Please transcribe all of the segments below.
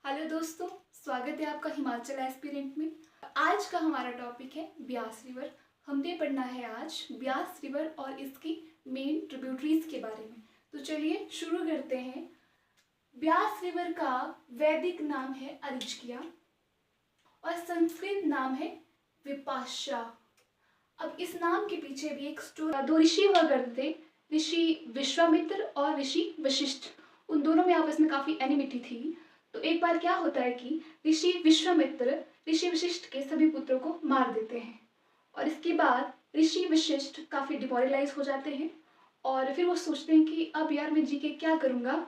Hello दोस्तों, स्वागत है आपका हिमाचल एस्पिरेंट में। आज का हमारा टॉपिक है ब्यास रिवर। हमने पढ़ना है आज ब्यास रिवर और इसकी मेन ट्रिब्यूटरीज के बारे में। तो चलिए शुरू करते हैं। ब्यास रिवर का वैदिक नाम है अरिज्किया और संस्कृत नाम है विपाशा। अब इस नाम के पीछे भी एक स्टोरी। दो ऋषि हुआ करते थे, ऋषि विश्वामित्र और ऋषि वशिष्ठ। उन दोनों में आपस में काफी एनिमिटी थी। तो एक बार क्या होता है कि ऋषि विश्वामित्र ऋषि वशिष्ठ के सभी पुत्रों को मार देते हैं और इसके बाद ऋषि वशिष्ठ काफी डिमोरलाइज हो जाते हैं और फिर वो सोचते हैं कि अब यार मैं जी के क्या करूँगा।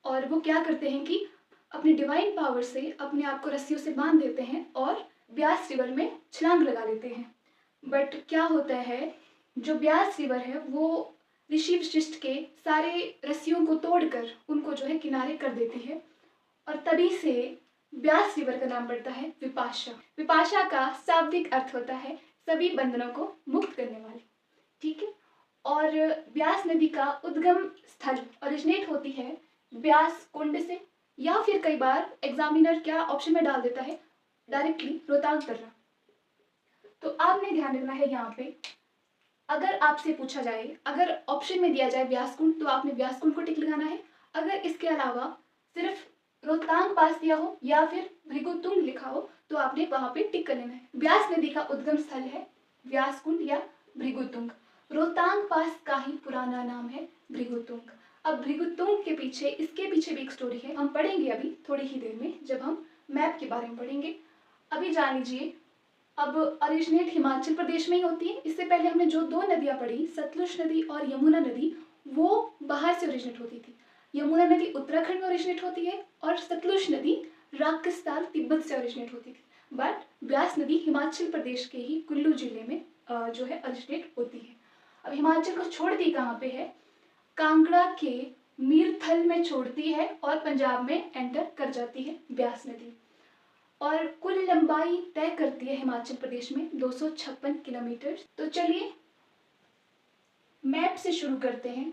और वो क्या करते हैं कि अपनी डिवाइन पावर से अपने आप को रस्सियों से बांध देते हैं और ब्यास रिवर में छलांग लगा लेते हैं। बट क्या होता है, जो ब्यास रिवर है वो ऋषि वशिष्ठ के सारे रस्सियों को तोड़कर उनको जो है किनारे कर देती है और तभी से ब्यास रिवर का नाम पड़ता है विपाशा। विपाशा का शाब्दिक अर्थ होता है सभी बंधनों को मुक्त करने वाली। ठीक है। और ब्यास नदी का उद्गम स्थल ओरिजिनेट होती है ब्यास कुंड से, या फिर कई बार एग्जामिनर क्या ऑप्शन में डाल देता है डायरेक्टली रोहतांग दर्रा। तो आपने ध्यान रखना है यहाँ पे, अगर आपसे पूछा जाए, अगर ऑप्शन में दिया जाए ब्यास कुंड तो आपने ब्यास कुंड को टिक लगाना है। अगर इसके अलावा सिर्फ रोहतांग पास दिया हो या फिर भृगुतुंग लिखा हो तो आपने वहां पे टिक कर लेना है। ब्यास नदी का उद्गम स्थल है व्यास कुंड या भृगुतुंग। रोहतांग पास का ही पुराना नाम है भृगुतुंग। अब भृगुतुंग के पीछे, इसके पीछे भी एक स्टोरी है, हम पढ़ेंगे अभी थोड़ी ही देर में जब हम मैप के बारे में पढ़ेंगे। अभी जान लीजिए, अब ओरिजिनेट हिमाचल प्रदेश में ही होती है। इससे पहले हमने जो दो नदियां पढ़ी, सतलुज नदी और यमुना नदी, वो बाहर से ओरिजिनेट होती थी। यमुना नदी उत्तराखंड में ओरिजिनेट होती है और सतलुज नदी राजस्थान तिब्बत से ओरिजिनेट होती थी। बट ब्यास नदी हिमाचल प्रदेश के ही कुल्लू जिले में जो है ओरिजिनेट होती है। अब हिमाचल को छोड़ती कहाँ पे है? कांगड़ा के मीरथल में छोड़ती है और पंजाब में एंटर कर जाती है ब्यास नदी। और कुल लंबाई तय करती है हिमाचल प्रदेश में 256 किलोमीटर। तो चलिए मैप से शुरू करते हैं।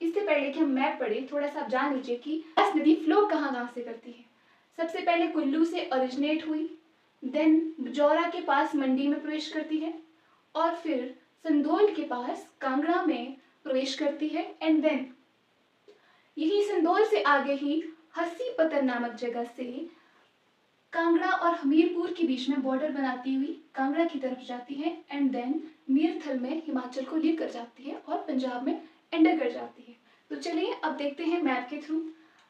इससे पहले कि हम मैप पढ़े, थोड़ा सा आप जान लीजिए कि ब्यास नदी फ्लो कहाँ से करती है। सबसे पहले कुल्लू से ओरिजिनेट हुई, देन जौरा के पास मंडी में प्रवेश करती है और फिर संधोल के पास कांगड़ा में प्रवेश करती है एंड देन यही संधोल से आगे ही हसी पत्थर नामक जगह से कांगड़ा और हमीरपुर के बीच में बॉर्डर बनाती हुई कांगड़ा की तरफ जाती है एंड देन मीरथल में हिमाचल को लीव कर जाती है और पंजाब में एंटर कर जाती है। तो चलिए अब देखते हैं मैप के थ्रू।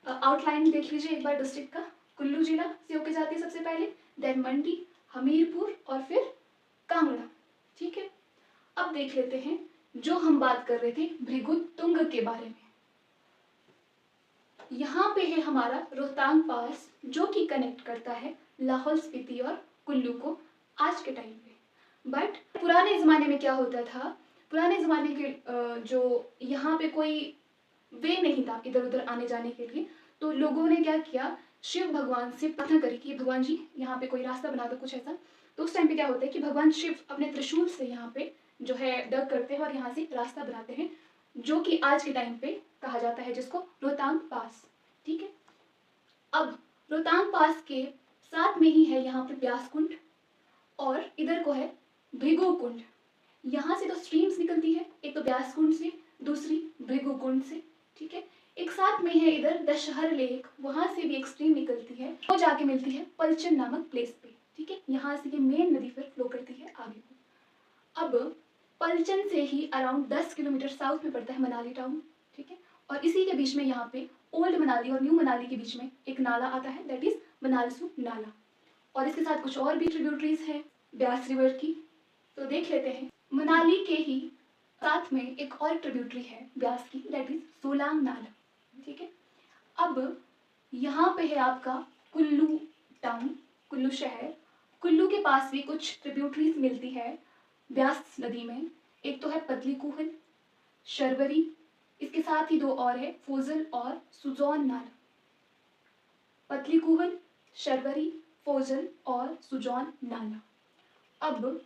आउटलाइन देख लीजिए एक बार डिस्ट्रिक्ट का। कुल्लू जिला से होकर जाती है सबसे पहले, देन मंडी, हमीरपुर और फिर कांगड़ा। ठीक है। अब देख लेते हैं जो हम बात कर रहे थे भृगुतुंग के बारे में। यहाँ पे है हमारा रोहतांग पास जो कि कनेक्ट करता है लाहौल स्पीति और कुल्लू को आज के टाइम पे। बट पुराने ज़माने में क्या होता था, पुराने ज़माने के जो यहाँ पे कोई वे नहीं था इधर उधर आने जाने के लिए, तो लोगों ने क्या किया, शिव भगवान से प्रार्थना करी कि भगवान जी यहाँ पे कोई रास्ता बना दो, कुछ ऐसा। तो उस टाइम पे क्या होता है कि भगवान शिव अपने त्रिशूल से यहाँ पे जो है डग करते हैं और यहाँ से रास्ता बनाते हैं, जो कि आज के टाइम पे कहा जाता है जिसको रोहतांग पास। ठीक है। अब रोहतांग पास के साथ में ही है यहाँ पे ब्यास कुंड और इधर को है भृगु कुंड। यहाँ से तो स्ट्रीम्स निकलती है, एक तो ब्यास कुंड से, दूसरी भृगु कुंड से। ठीक है। एक साथ में है इधर दशहर लेक, वहां से भी एक स्ट्रीम निकलती है, वो जाके मिलती है पलचन नामक प्लेस पे। ठीक है। यहाँ से ये मेन नदी फिर फ्लो करती है आगे को। अब पलचन से ही अराउंड 10 किलोमीटर साउथ में पड़ता है मनाली टाउन। ठीक है। और इसी के बीच में यहाँ पे ओल्ड मनाली और न्यू मनाली के बीच में एक नाला आता है, दैट इज मनालसू नाला। और इसके साथ कुछ और भी ट्रिब्यूटरीज हैं ब्यास रिवर की, तो देख लेते हैं। मनाली के ही साथ में एक और ट्रिब्यूटरी है ब्यास की, दैट इज सोलांग नाला। ठीक है। अब यहाँ पे है आपका कुल्लू टाउन, कुल्लू शहर। कुल्लू के पास भी कुछ ट्रिब्यूटरीज मिलती है ब्यास नदी में। एक तो है पतली कूहल, शर्वरी, इसके साथ ही दो और है फोजल और सुजौन नाला। पतली कूहल, शर्वरी, फोजल और सुजौन नाला। अब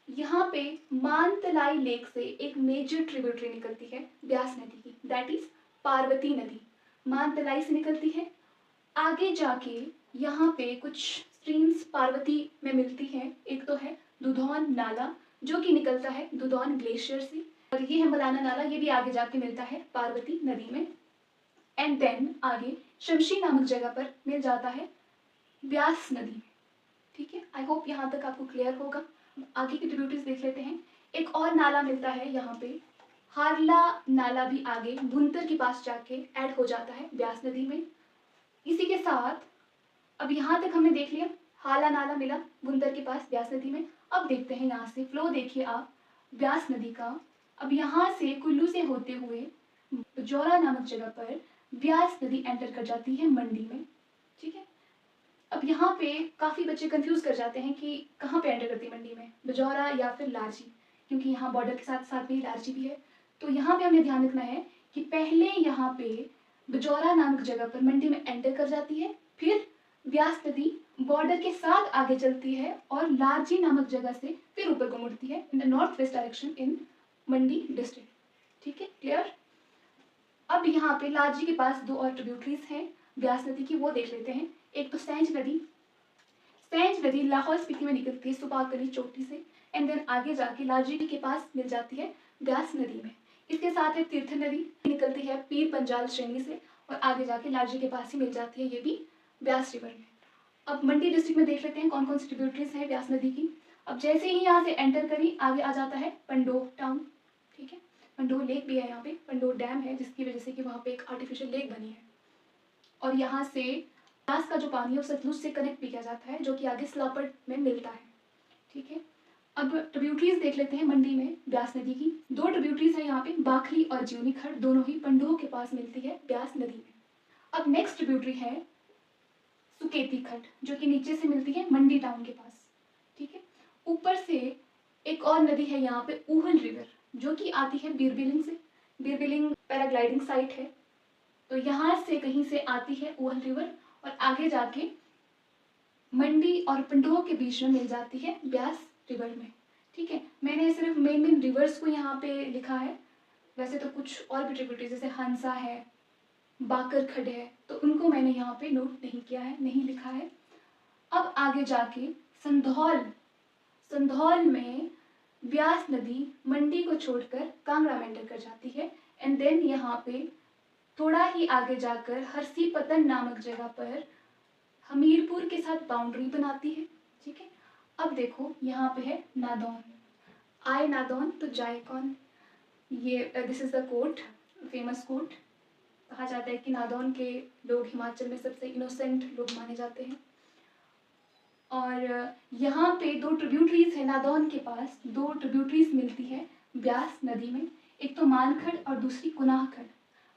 यहाँ पे मानतलाई लेक से एक मेजर ट्रिब्यूटरी निकलती है ब्यास नदी की, दैट इज पार्वती नदी। मानतलाई से निकलती है आगे जाके यहाँ पे कुछ स्ट्रीम्स पार्वती में मिलती हैं। एक तो है दुधौन नाला जो कि निकलता है दुधौन ग्लेशियर से, और ये है मलाना नाला, ये भी आगे जाके मिलता है पार्वती नदी में। एंड देन आगे शमशी नामक जगह पर मिल जाता है ब्यास नदी में। ठीक है, आई होप यहाँ तक आपको क्लियर होगा। आगे की ट्रिब्यूटरीज देख लेते हैं। एक और नाला मिलता है यहाँ पे, हारला नाला भी आगे बुनतर के पास जाके ऐड हो जाता है ब्यास नदी में। इसी के साथ अब यहाँ तक हमने देख लिया, हाला नाला मिला बुनतर के पास ब्यास नदी में। अब देखते हैं यहाँ से फ्लो देखिए आप ब्यास नदी का। अब यहाँ से कुल्लू से होते हुए बजौरा नामक जगह पर ब्यास नदी एंटर कर जाती है मंडी में। ठीक है, अब यहाँ पे काफ़ी बच्चे कंफ्यूज कर जाते हैं कि कहाँ पे एंटर करती है मंडी में, बजौरा या फिर लारजी, क्योंकि यहाँ बॉर्डर के साथ साथ में लारजी भी है। तो यहाँ पे हमें ध्यान रखना है कि पहले यहाँ पे बजौरा नामक जगह पर मंडी में एंटर कर जाती है, फिर ब्यास नदी बॉर्डर के साथ आगे चलती है और लारजी नामक जगह से फिर ऊपर को मुड़ती है in the north west direction in Mandi district. ठीक है, क्लियर। अब यहाँ पे लारजी के पास दो और ट्रिब्यूटरीज हैं ब्यास नदी की, वो देख लेते हैं। एक तो सैंज नदी, सैंज नदी लाहौल स्पीति में निकलती है सुपाकली चोटी से, एंड देन आगे जाके लारजी के पास मिल जाती है ब्यास नदी में। इसके साथ है तीर्थ नदी, निकलती है पीर पंजाल श्रेणी से और आगे जाके लारजी के पास ही मिल जाती है, ये भी ब्यास रिवर में। अब मंडी डिस्ट्रिक्ट में देख लेते हैं कौन कौन सी ट्रिब्यूटरीज है ब्यास नदी की। अब जैसे ही यहाँ से एंटर करी आगे आ जाता है पंडोह टाउन। ठीक है, पंडोह लेक भी है यहाँ पे, पंडोह डैम है जिसकी वजह से कि वहाँ पे एक आर्टिफिशियल लेक बनी है। और यहाँ से ब्यास का जो पानी है वो सतलुज से कनेक्ट भी किया जाता है जो कि आगे स्लापड़ में मिलता है। ठीक है, अब ट्रिब्यूटरीज देख लेते हैं मंडी में ब्यास नदी की। दो ट्रिब्यूटरीज है यहाँ पे, बाखली और जीवनी खड़, दोनों ही पंडोह के पास मिलती है ब्यास नदी में। अब नेक्स्ट ट्रिब्यूटरी है सुकेती खड़ जो कि नीचे से मिलती है मंडी टाउन के पास। ठीक है, ऊपर से एक और नदी है यहाँ पे ऊहल रिवर जो कि आती है बीरबिलिंग से, बीरबिलिंग पैराग्लाइडिंग साइट है, तो यहाँ से कहीं से आती है ऊहल रिवर और आगे जाके मंडी और पंडोह के बीच में मिल जाती है ब्यास रिवर में। ठीक है, मैंने सिर्फ मेन रिवर्स को यहाँ पे लिखा है, वैसे तो कुछ और भी ट्रिब्यूटरी जैसे हंसा है, बाकर खड है, तो उनको मैंने यहाँ पे नोट नहीं किया है, नहीं लिखा है। अब आगे जाके संधौल, संधौल में ब्यास नदी मंडी को छोड़कर कांगड़ा में एंटर कर जाती है, एंड देन यहाँ पे थोड़ा ही आगे जाकर हरसी पतन नामक जगह पर हमीरपुर के साथ बाउंड्री बनाती है। ठीक है, अब देखो यहाँ पे है नादौन, आए नादौन तो जाए कौन, ये this is the quote, famous quote. कहा जाता है कि नादौन के लोग हिमाचल में सबसे इनोसेंट लोग माने जाते हैं। और यहाँ पे दो ट्रिब्यूटरीज है नादौन के पास, दो ट्रिब्यूटरीज मिलती है ब्यास नदी में, एक तो मानखड़ और दूसरी कुनाहखड़।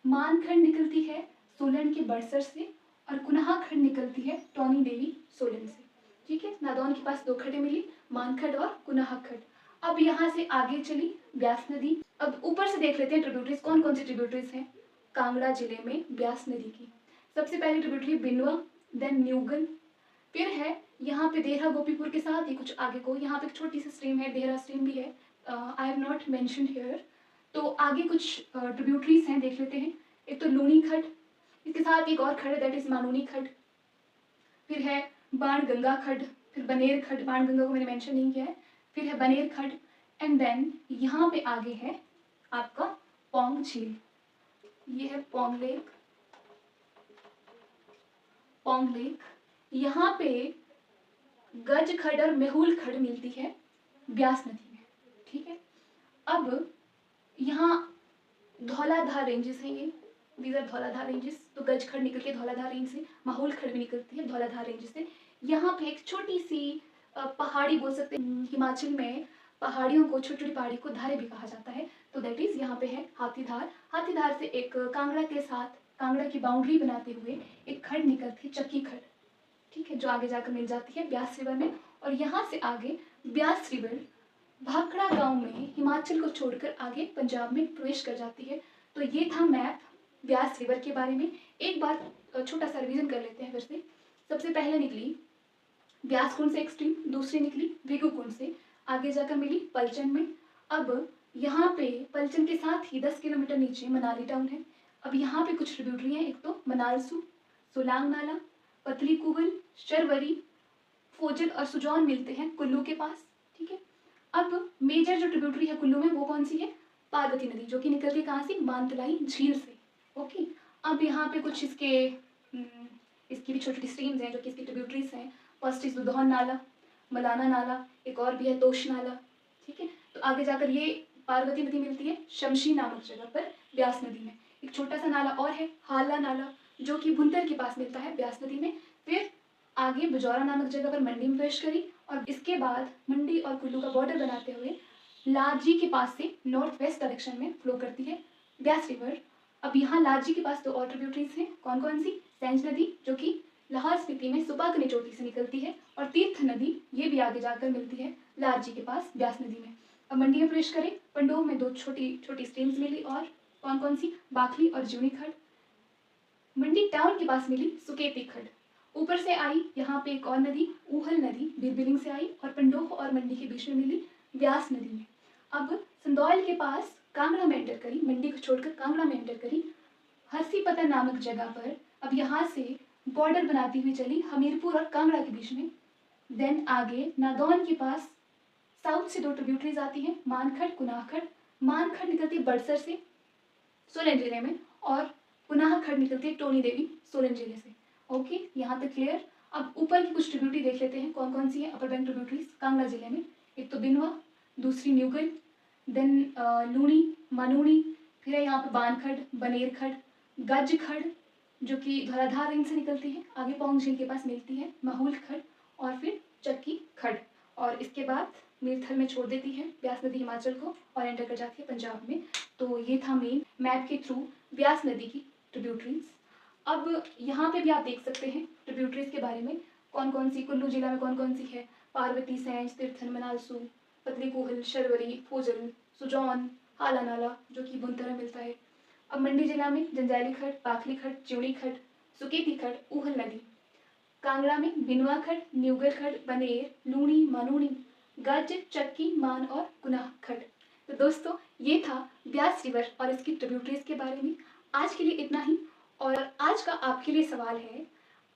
मानखड़ निकलती है सोलन के बड़सर से और कुनाहखड़ निकलती है टोनी देवी सोलन से। ठीक है, नादौन के पास दो खड़े मिली, मानखड़ और कुनाहखड़। अब यहाँ से आगे चली ब्यास नदी। अब ऊपर से देख लेते हैं ट्रिब्यूटरीज कौन कौन सी ट्रिब्यूटरीज हैं कांगड़ा जिले में ब्यास नदी की। सबसे पहली ट्रिब्यूटरी बिनवा, देन न्यूगल, फिर है यहाँ पे देहरा गोपीपुर के साथ ही कुछ आगे को यहाँ पे एक छोटी सी स्ट्रीम है, देहरा स्ट्रीम भी है, I have not mentioned here. तो आगे कुछ ट्रिब्यूटरीज हैं देख लेते हैं। एक तो लूनी खड़, इसके साथ एक और खड़ दैट इज मानूनी खड़, फिर है बाण गंगा खड़, फिर बनेर खड़, बाण गंगा को मैंने मेंशन नहीं किया है, फिर है बनेर खड़, एंड देन यहाँ पे आगे है आपका पौंग झील, ये है पौंग लेक, पौंग लेक। यहाँ पे गज खड़ और मेहुल खड़ मिलती है ब्यास नदी में। ठीक है, अब यहाँ धौलाधार रेंजेस हैं, ये दीज आर धौलाधार रेंजेस। तो गज खड़ निकलती है धौलाधार रेंज से, माहौल खड़ भी निकलती है धौलाधार रेंज से। यहाँ पे एक छोटी सी पहाड़ी बोल सकते हैं, हिमाचल में पहाड़ियों को, छोटी छोटी पहाड़ी को धारे भी कहा जाता है, तो दैट इज यहाँ पे है हाथीधार। हाथीधार से एक कांगड़ा के साथ, कांगड़ा की बाउंड्री बनाते हुए एक खड़ निकलती है चक्की खड़। ठीक है, जो आगे जाकर मिल जाती है ब्यास रिवर में। और यहाँ से आगे ब्यास रिवर भाखड़ा गांव में हिमाचल को छोड़कर आगे पंजाब में प्रवेश कर जाती है। तो ये था मैप ब्यास रिवर के बारे में। एक बार छोटा सा रिवीजन कर लेते हैं फिर से। सबसे पहले निकली ब्यास कुंड से एक स्ट्रीम, दूसरी निकली भिगु कुंड से, आगे जाकर मिली पलचन में। अब यहाँ पे पलचन के साथ ही 10 किलोमीटर नीचे मनाली टाउन है। अब यहाँ पे कुछ ट्रिब्यूटरी हैं, एक तो मनालसू, सोलांग नाला, पतली कूहल, शरवरी, फोजल और सुजौन मिलते हैं कुल्लू के पास। ठीक है, अब मेजर जो ट्रिब्यूटरी है कुल्लू में वो कौन सी है? पार्वती नदी, जो कि निकलती है कहाँ से? मानतलाई झील से। ओके, अब यहाँ पे कुछ इसकी भी छोटी छोटी स्ट्रीम्स हैं जो कि इसकी ट्रिब्यूटरीज हैं। फर्स्ट इज दुधौन नाला, मलाना नाला, एक और भी है तोश नाला। ठीक है, तो आगे जाकर ये पार्वती नदी मिलती है शमशी नामक जगह पर ब्यास नदी में। एक छोटा सा नाला और है हाला नाला, जो कि भुंतर के पास मिलता है ब्यास नदी में। फिर आगे बुजौरा नामक जगह पर मंडी में प्रवेश करी और इसके बाद मंडी और कुल्लू का बॉर्डर बनाते हुए लाजी के पास से नॉर्थ वेस्ट डायरेक्शन में फ्लो करती है ब्यास रिवर। अब यहाँ लाजी के पास दो और ट्रिब्यूटरीज हैं, कौन कौन सी? सेंज नदी, जो कि लाहौल स्पीति में सुपाकनी चोटी से निकलती है, और तीर्थ नदी, ये भी आगे जाकर मिलती है लाजी के पास ब्यास नदी में। अब मंडी में प्रवेश करें, पंडोह में दो छोटी छोटी स्ट्रीम्स मिली, और कौन कौन सी? बाखली और जूनी खड़। मंडी टाउन के पास मिली सुकेती खड़। ऊपर से आई यहाँ पे एक और नदी, ऊहल नदी, बीरबिलिंग से आई और पंडोह और मंडी के बीच में मिली ब्यास नदी में। अब संदौल के पास कांगड़ा में एंटर करी, मंडी को छोड़कर कांगड़ा में एंटर करी हरसीपता नामक जगह पर। अब यहाँ से बॉर्डर बनाती हुई चली हमीरपुर और कांगड़ा के बीच में। देन आगे नादौन के पास साउथ से दो ट्रिब्यूटरीज आती हैं, मानखड़, कुनाखड़। मानखड़ निकलती है बड़सर से सोलन जिले में, और कुनाखड़ निकलती है टोनी देवी सोलन जिले से। ओके, यहाँ तक क्लियर। अब ऊपर की कुछ ट्रिब्यूटरी देख लेते हैं, कौन कौन सी है अपर बैंक ट्रिब्यूटरीज कांगड़ा जिले में। एक तो बिनवा, दूसरी न्यूगल, देन लूणी, मानूणी, फिर है यहाँ पे बानखड़, बनेरखड़, गजखड़, जो कि धौलाधार रेंज से निकलती है, आगे पौंग झील के पास मिलती है माहौल खड़, और फिर चक्की खड़, और इसके बाद मीरथल में छोड़ देती है ब्यास नदी हिमाचल को और एंटर कर जाती है पंजाब में। तो ये था मेन मैप के थ्रू ब्यास नदी की ट्रिब्यूटरीज। अब यहाँ पे भी आप देख सकते हैं ट्रिब्यूटरीज के बारे में, कौन कौन सी कुल्लू जिला में कौन कौन सी है। पार्वती, सेंज, तीर्थन, मनालसू, पतली कूहल, शरवरी, फोजल, सुजौन, हाला नाला, जो कि बुनतर में मिलता है। अब मंडी जिला में जंजैली खड़, पाखली खड़, चिवड़ी खड़, सुकेती खड़, ऊहल नदी। कांगड़ा में बिनवा खड़, न्यूगल खड़, बनेर, लूणी, मानूणी, गज, चक्की, मान और गुनाह खड़। तो दोस्तों, ये था ब्यास रिवर और इसकी ट्रिब्यूटरीज के बारे में। आज के लिए इतना ही। और आज का आपके लिए सवाल है,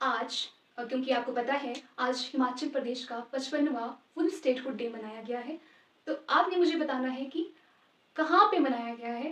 आज क्योंकि आपको पता है आज हिमाचल प्रदेश का 55वां फुल स्टेटहुड डे मनाया गया है, तो आपने मुझे बताना है कि कहाँ पे मनाया गया है।